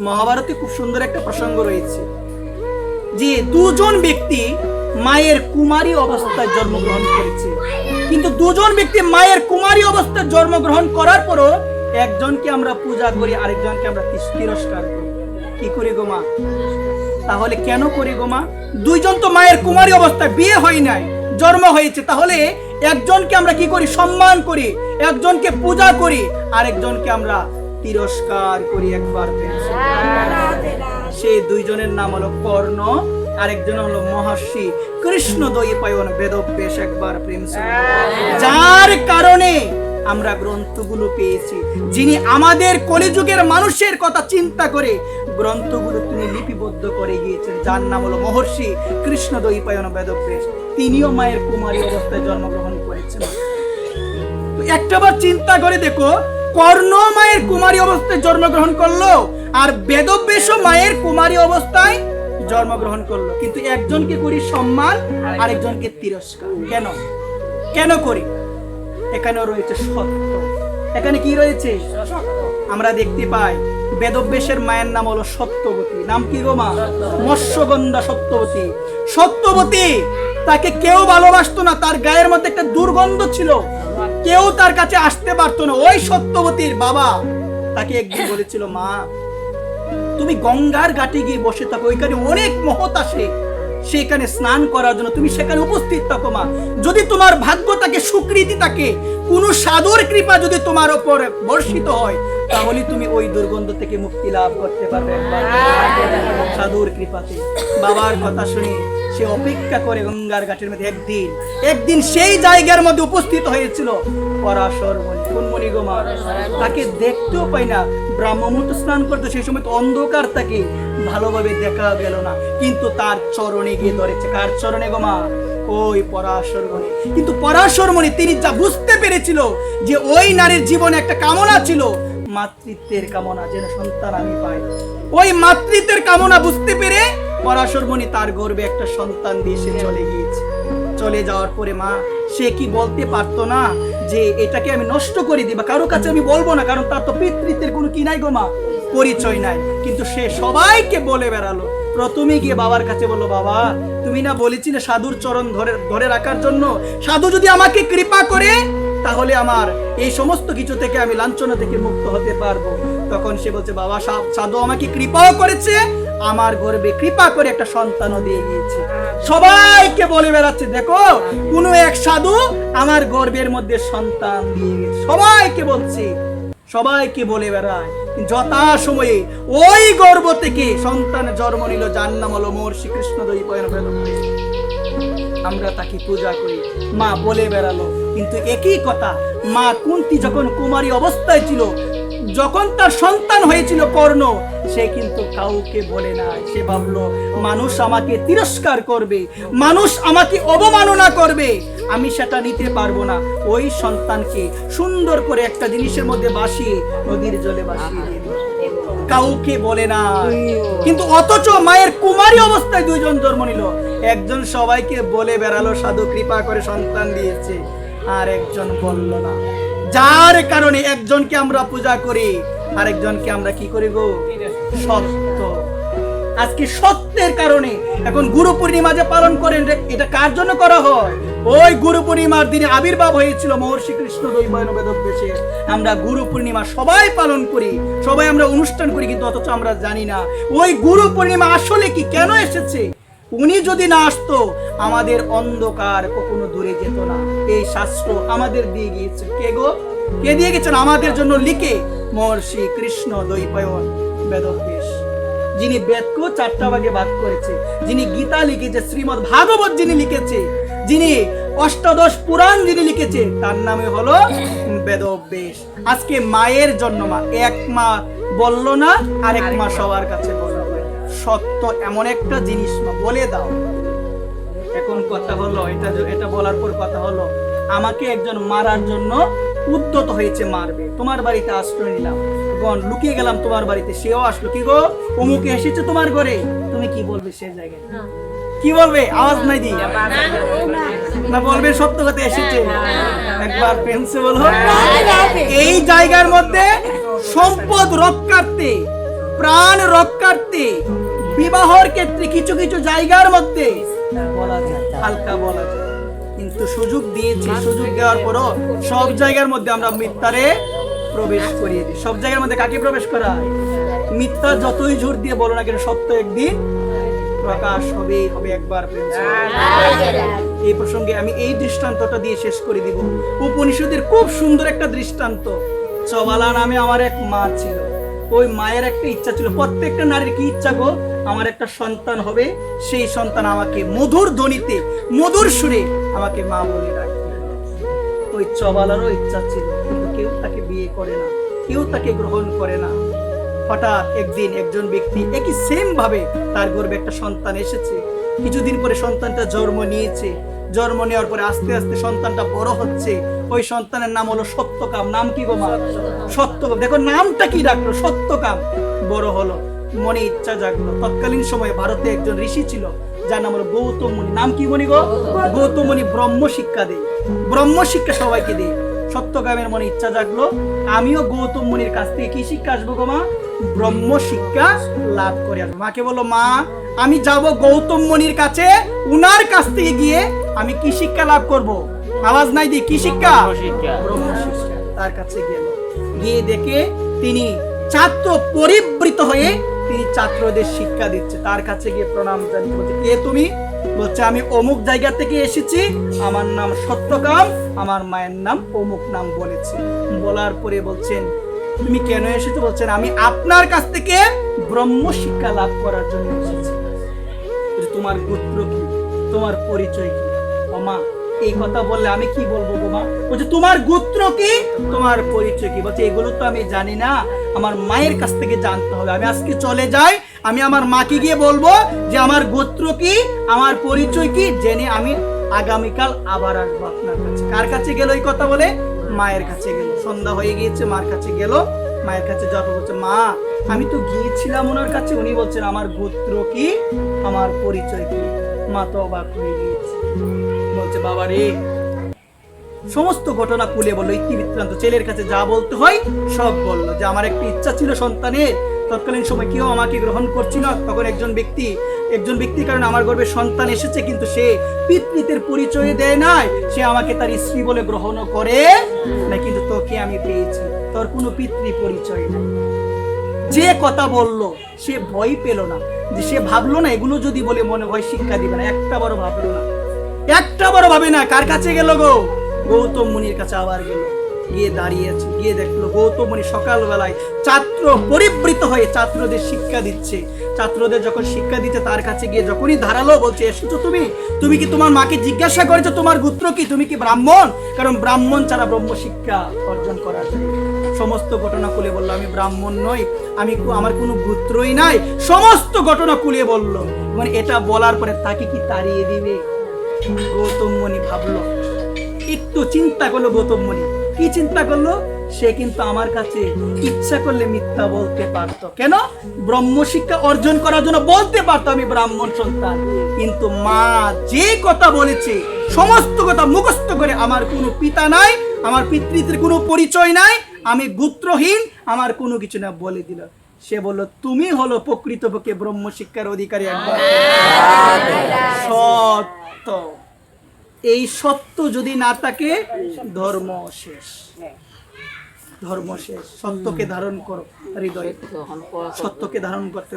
মহাভারতে খুব সুন্দর একটা প্রসঙ্গ রয়েছে যে দুজন ব্যক্তি মায়ের কুমারী অবস্থায় জন্মগ্রহণ করেছে, কিন্তু দুজন ব্যক্তি মায়ের কুমারী অবস্থায় জন্মগ্রহণ করার পরও একজনকে আমরা পূজা করি, আরেকজনকে আমরা তিরস্কার করি। কি করি গো মা? তাহলে কেন করি গো মা? দুইজন তো মায়ের কুমারী অবস্থায়, বিয়ে হয় নাই, জন্ম হয়েছে, তাহলে একজনকে আমরা কি করি? সম্মান করি, একজনকে পূজা করি, আরেকজনকে আমরা তিরস্কার করি। একবার সেই দুইজনের নাম হলো কর্ণ, আরেকজন হলো মহর্ষি কৃষ্ণদ্বৈপায়ন বেদব্যাস। একবার প্রেম, যার কারণে আমরা গ্রন্থগুলো পেয়েছি, যিনি আমাদের কলিযুগের মানুষের কথা চিন্তা করে গ্রন্থগুলো তিনি লিপিবদ্ধ করে গিয়েছেন, যার নাম হলো মহর্ষি কৃষ্ণদ্বৈপায়ন বেদব্যাস। তিনিও মায়ের কুমারী অবস্থায় জন্মগ্রহণ করেছেন। তো একটাবার চিন্তা করে দেখো, কর্ণ মায়ের কুমারী অবস্থায় জন্মগ্রহণ করলো, আর বেদব্যাসও মায়ের কুমারী অবস্থায় জন্মগ্রহণ করলো, কিন্তু একজনকে করি সম্মান, আরেকজনকে তিরস্কার। কেন কেন করি? এখানেও রয়েছে সত্য। এখানে কি রয়েছে? আমরা দেখতে পাই বেদব্যাসের মায়ের নাম হলো সত্যবতী। নাম কি গো মা? মৎস্যগন্ধা সত্যবতী। সত্যবতী, তাকে কেউ ভালোবাসতো না, তার গায়ের মধ্যে একটা দুর্গন্ধ ছিল, কেউ তার কাছে আসতে পারতো না। ওই সত্যবতীর বাবা তাকে একদিন বলেছিল, মা তুমি গঙ্গার ঘাটে গিয়ে বসে থাকো, ওইখানে অনেক মহৎ আসে সেখানে স্নান করার জন্য, তুমি সেখানে উপস্থিত থাকো মা। যদি তোমার ভাগ্য থাকে, সুকৃতি থাকে, কোন সাধুর কৃপা যদি তোমার উপর বর্ষিত হয়, তাহলে তুমি ওই দুর্গন্ধ থেকে মুক্তি লাভ করতে পারবে সাধুর কৃপাতে। বাবার কথা শুনে সে অপেক্ষা করে গঙ্গার ঘাটের মধ্যে একদিন সেই জায়গার মধ্যে উপস্থিত হয়েছিল পরাশর মণি। কোন মণি গো মা? তাকে দেখতেও পাই না, ব্রাহ্মমূর্ত স্নান করতে, সেই সময় তো অন্ধকার, তাকে ভালোভাবে দেখা গেল না, কিন্তু তার চরণে গিয়ে ধরেছে। কার চরণে গো মা? ওই পরাশর মণি। কিন্তু পরাশর মণি তিনি যা বুঝতে পেরেছিল যে ওই নারীর জীবনে একটা কামনা ছিল, মাতৃত্বের কামনা, যেন সন্তান আমি পাই। ওই মাতৃত্বের কামনা বুঝতে পেরে পরাশর মণি তার গর্ভে একটা সন্তান দিয়ে সে চলে গিয়েছে। চলে যাওয়ার পরে মা সে কি বলতে পারতো না যে এটাকে আমি নষ্ট করে দিই, বা কারো কাছে আমি বলবো না, কারণ তার তো পিতৃত্বের কোনো কি নাই গো মা, পরিচয় নাই। কিন্তু সে সবাইকে বলে বেড়ালো। প্রথমে গিয়ে বাবার কাছে বললো, বাবা তুমি না বলেছিলে সাধুর চরণ ধরে রাখার জন্য, সাধু যদি আমাকে কৃপা করে তাহলে আমার এই সমস্ত কিছু থেকে আমি লাঞ্ছনা থেকে মুক্ত হতে পারবো। তখন সে বলছে, বাবা সাধু আমাকে কৃপাও করেছে, আমার গর্ভে কৃপা করে একটা সন্তানও দিয়ে গিয়েছে। সবাইকে বলে বেড়াচ্ছে, দেখো কোন এক সাধু আমার গর্ভের মধ্যে সন্তান দিয়ে গেছে। সবাইকে বলছে, সবাইকে বলে বেড়ায়। যথা সময়ে ওই গর্ভ থেকে সন্তান জন্ম নিল, যার নাম হলো মহর্ষি কৃষ্ণদ্বৈপায়ন বেদব্যাস। আমরা তাকে পূজা করি, মা বলে বেড়ালো। কিন্তু একই কথা, মা কুন্তী যখন কুমারী অবস্থায় ছিল, যখন তার সন্তান হয়েছিল কর্ণ, সে কিন্তু কাউকে বলে না। সে ভাবলো মানুষ আমাকে তিরস্কার করবে, মানুষ আমাকে অবমাননা করবে, আমি সেটা নিতে পারবো না। ওই সন্তানকে সুন্দর করে একটা জিনিসের মধ্যে ভাসিয়ে নদীর জলে ভাসিয়ে দিয়ে দিল, কাউকে বলে না। কিন্তু অথচ মায়ের কুমারী অবস্থায় দুইজন জন্ম নিল। একজন সবাইকে বলে বেড়ালো সাধু কৃপা করে সন্তান দিয়েছে, আর একজন বলল না। যার কারণে একজনকে আমরা পূজা করি, আরেকজনকে আমরা কি করি গো? সত্য। আজকে সত্যের কারণে এখন গুরু পূর্ণিমা যে পালন করেন, এটা কার জন্য করা হয়? ওই গুরু পূর্ণিমার দিনে আবির্ভাব হয়েছিল মহর্ষি কৃষ্ণদ্বৈপায়ন বেদব্যাসের। আমরা গুরু পূর্ণিমা সবাই পালন করি, সবাই আমরা অনুষ্ঠান করি, কিন্তু অথচ আমরা জানি না ওই গুরু পূর্ণিমা আসলে কি, কেন এসেছে। উনি যদি না আসতো আমাদের অন্ধকার কখনো দূরে যেত না। এই শাস্ত্র আমাদের দিয়ে গিয়েছে কে গো? কে দিয়ে গেছেন আমাদের জন্য লিখে? মহর্ষি কৃষ্ণদ্বৈপায়ন বেদব্যাস, যিনি বেদকে 4টা ভাগে ভাগ করেছে, যিনি গীতা লিখেছে, শ্রীমদ্ ভাগবত যিনি লিখেছে, যিনি অষ্টাদশ পুরাণ যিনি লিখেছে, তার নামে হলো বেদব্যাস। আজকে মায়ের জন্য মা, এক মা বললো না, আরেক মা সবার কাছে বলল। সত্য এমন একটা জিনিস মা, বলে দাও। এখন কথা হলো, এটা বলার পর কথা হলো, আমাকে একজন মারার জন্য উদ্যত হয়েছে, মারবে। তোমার বাড়িতে আশ্রয় নিলাম, লুকিয়ে গেলাম তোমার বাড়িতে, সেও আসলো, কি গো অমুকে এসেছে তোমার ঘরে, তুমি কি বলবে সে জায়গায়? কি বলবে? আওয়াজ নাই দি না, বলবে সত্য কথা এসেছে। একবার পেন্সে বলো। এই জায়গার মধ্যে সম্পদ রক্ষার্থে প্রাণ রক্ষার্থে বিবাহর ক্ষেত্রে কিছু কিছু জায়গার মধ্যে বলা যায়, হালকা বলা যায়, কিন্তু সুযোগ দিয়েছি, সুযোগ দেওয়ার পরও সব জায়গার মধ্যে আমরা মিথ্যারে প্রবেশ করিয়ে দিই। সব জায়গার মধ্যে কাকে প্রবেশ করা? মিথ্যা যতই জোর দিয়ে বলো না কেন, সত্য একদিন প্রকাশ হবে একবার। এই প্রসঙ্গে আমি এই দৃষ্টান্তটা দিয়ে শেষ করে দিব। উপনিষদের খুব সুন্দর একটা দৃষ্টান্ত। চবালা নামে আমার এক মা ছিল। ওই মায়ের একটা ইচ্ছা ছিল, প্রত্যেকটা নারীর কি ইচ্ছা গো, আমার একটা সন্তান হবে, সেই সন্তান আমাকে মধুর ধ্বনিতে মধুর সুরে আমাকে মা বলে ডাকবে। ওই চবালারও ইচ্ছা ছিল, কিন্তু কেউ তাকে বিয়ে করে না, কেউ তাকে গ্রহণ করে না। হঠাৎ একদিন একজন ব্যক্তি একই সেম ভাবে তার গর্ভে একটা সন্তান এসেছে। কিছুদিন পরে সন্তানটা জন্ম নিয়েছে। জন্ম নেওয়ার পরে আস্তে আস্তে সন্তানটা বড় হচ্ছে। ওই সন্তানের নাম হলো সত্যকাম। নাম কি গো মা? সত্যকাম। দেখো নামটা কি ডাকলো, সত্যকাম। বড় হলো, মনে ইচ্ছা জাগলো। তৎকালীন সময়ে ভারতে একজন ঋষি ছিল, যার নাম হলো গৌতম মুনি। নাম কি মুনি গো? গৌতম মুনি ব্রহ্ম শিক্ষা দেয়, ব্রহ্ম শিক্ষা সবাইকে দেয়। সত্যকামের মনে ইচ্ছা জাগলো, আমিও গৌতম মুনির কাছ থেকে কি শিক্ষা আসবো গো মা? ব্রহ্ম শিক্ষা লাভ করে আসবো। মাকে বলো, মা আমি যাব গৌতম মুনির কাছে, উনার কাছ থেকে গিয়ে আমি কি শিক্ষা লাভ করব? আওয়াজ নাই দি, কি শিক্ষা? ব্রহ্ম শিক্ষা। তার কাছে গেল, গিয়ে দেখে তিনি ছাত্র পরিবৃত হয়ে তিনি ছাত্রদের শিক্ষা দিচ্ছে। তার কাছে গিয়ে প্রণাম জানিয়ে বলছে, কে তুমি? বলছে, আমি অমুক জায়গা থেকে এসেছি, আমার নাম সত্যকাম, আমার মায়ের নাম অমুক নাম বলেছে। বলার পরে বলছেন, তুমি কেন এসেছো? বলছেন, আমি আপনার কাছ থেকে ব্রহ্ম শিক্ষা লাভ করার জন্য এসেছি। তোমার গোত্র কি, তোমার পরিচয় কি? ও মা, এই কথা বললে আমি কি বলবো গো মা? বলছে, তোমার গোত্র কি, তোমার পরিচয় কি? বলছে, এগুলো তো আমি জানি না, আমার মায়ের কাছ থেকে জানতে হবে। আমি আজকে চলে যাই, আমি আমার মাকে গিয়ে বলবো যে আমার গোত্র কি, আমার পরিচয় কি, জেনে আমি আগামীকাল আবার আসবো আপনার কাছে। কার কাছে গেল এই কথা বলে? মায়ের কাছে গেল। সন্ধ্যা হয়ে গিয়েছে, মার কাছে গেল। মায়ের কাছে যাওয়ার বলছে, মা আমি তো গিয়েছিলাম ওনার কাছে, উনি বলছেন আমার গোত্র কি, আমার পরিচয় কি। মা তো অবাক হয়ে গিয়েছে, বলছে, বাবা রে, সমস্ত ঘটনা খুলে বললো, ইতিবৃত্তান্ত, ছেলের কাছে যা বলতে হয় সব বললো। যে আমার একটা ইচ্ছা ছিল সন্তানের, তৎকালীন সময় কেউ আমাকে গ্রহণ করছিল। তখন একজন ব্যক্তির কারণে আমার গর্ভে সন্তান এসেছে, কিন্তু সে পিতৃতের পরিচয় দেয় নাই, সে আমাকে তার স্ত্রী বলে গ্রহণও করে না, কিন্তু তোকে আমি পেয়েছি, তোর কোনো পিতৃ পরিচয় নাই। যে কথা বললো সে ভয় পেল না, যে সে ভাবলো না এগুলো যদি বলে মনে হয় শিক্ষা দিবে না, একটা বড় ভাবলো না, একটা বড় ভাবে না। কার কাছে গেল গো? গৌতম মুনির কাছে আবার গেল। গিয়ে দাঁড়িয়েছে, গিয়ে দেখলো গৌতম মুনি সকালবেলায় ছাত্র পরিবৃত হয়ে ছাত্রদের শিক্ষা দিচ্ছে। ছাত্রদের যখন শিক্ষা দিচ্ছে, তার কাছে গিয়ে যখনই দাঁড়ালো, বলছে, এসেছো তুমি কি তোমার মাকে জিজ্ঞাসা করেছো তোমার গোত্র কি, তুমি কি ব্রাহ্মণ? কারণ ব্রাহ্মণ ছাড়া ব্রহ্ম শিক্ষা অর্জন করা যায়। সমস্ত ঘটনা খুলে বললো, আমি ব্রাহ্মণ নই, আমার কোনো গোত্রই নাই। সমস্ত ঘটনা খুলে বললো। মানে এটা বলার পরে তাকে কি তাড়িয়ে দিবে? গৌতম মুনি ভাবলো, একটু চিন্তা করলো। গৌতম মুনি কি চিন্তা করলো? সে কিন্তু আমার কাছে ইচ্ছা করলে মিথ্যা বলতে পারতো। কেন? ব্রহ্ম শিক্ষা অর্জন করার জন্য বলতে পারতো আমি ব্রাহ্মণ সন্তান। কিন্তু মা যে কথা বলেছে, সমস্ত কথা মুখস্থ করে, আমার কোনো পিতা নাই, আমার পিতৃত্বের কোনো পরিচয় নাই, আমি গোত্রহীন, আমার কোনো কিছু না বলে দিল। সে বলল, তুমি হলো প্রকৃতপক্ষে ব্রহ্ম শিক্ষার অধিকারী। একবার সত্য, এই সত্য যদি না থাকে, ধর্ম শেষ, ধর্ম শেষ। সত্যকে ধারণ করো হৃদয়ে, সত্যকে ধারণ করতে